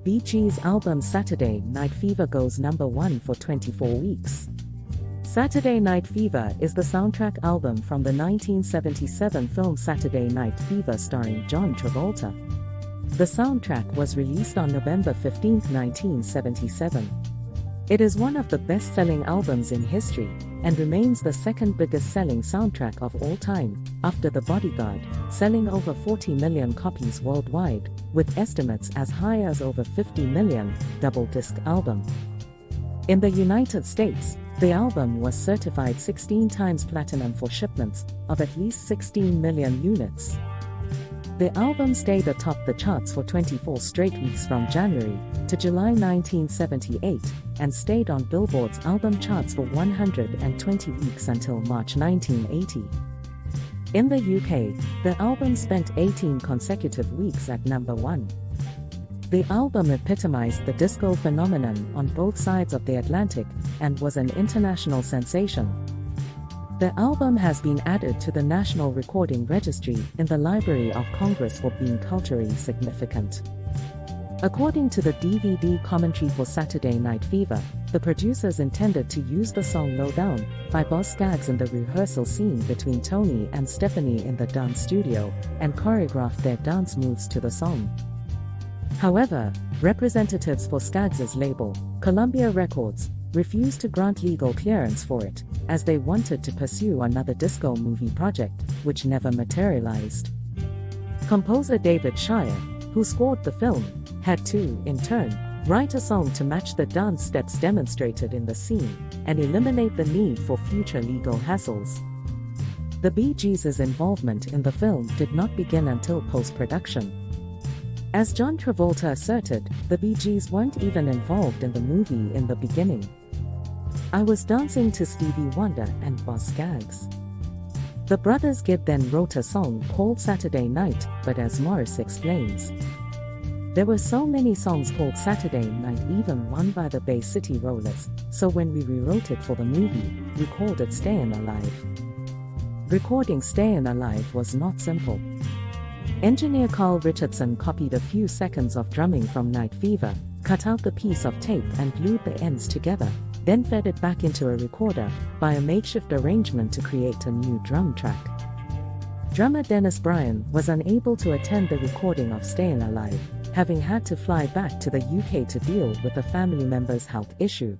Bee Gees' album Saturday Night Fever goes #1 for 24 weeks. Saturday Night Fever is the soundtrack album from the 1977 film Saturday Night Fever starring John Travolta. The soundtrack was released on November 15, 1977. It is one of the best-selling albums in history, and remains the second biggest-selling soundtrack of all time, after The Bodyguard, selling over 40 million copies worldwide, with estimates as high as over 50 million, double-disc album. In the United States, the album was certified 16 times platinum for shipments of at least 16 million units. The album stayed atop the charts for 24 straight weeks from January to July 1978, and stayed on Billboard's album charts for 120 weeks until March 1980. In the UK, the album spent 18 consecutive weeks at #1. The album epitomized the disco phenomenon on both sides of the Atlantic and was an international sensation. The album has been added to the National Recording Registry in the Library of Congress for being culturally significant. According to the DVD commentary for Saturday Night Fever, the producers intended to use the song Low Down by Boz Scaggs in the rehearsal scene between Tony and Stephanie in the dance studio, and choreographed their dance moves to the song. However, representatives for Scaggs' label, Columbia Records, refused to grant legal clearance for it, as they wanted to pursue another disco movie project, which never materialized. Composer David Shire, who scored the film, had to, in turn, write a song to match the dance steps demonstrated in the scene, and eliminate the need for future legal hassles. The Bee Gees' involvement in the film did not begin until post-production. As John Travolta asserted, the Bee Gees weren't even involved in the movie in the beginning. "I was dancing to Stevie Wonder and Boz Scaggs." The brothers Gibb then wrote a song called Saturday Night, but as Morris explains, "There were so many songs called Saturday Night, even one by the Bay City Rollers, so when we rewrote it for the movie, we called it Stayin' Alive." Recording Stayin' Alive was not simple. Engineer Carl Richardson copied a few seconds of drumming from Night Fever, cut out the piece of tape and glued the ends together, then fed it back into a recorder by a makeshift arrangement to create a new drum track. Drummer Dennis Bryan was unable to attend the recording of Stayin' Alive, having had to fly back to the UK to deal with a family member's health issue.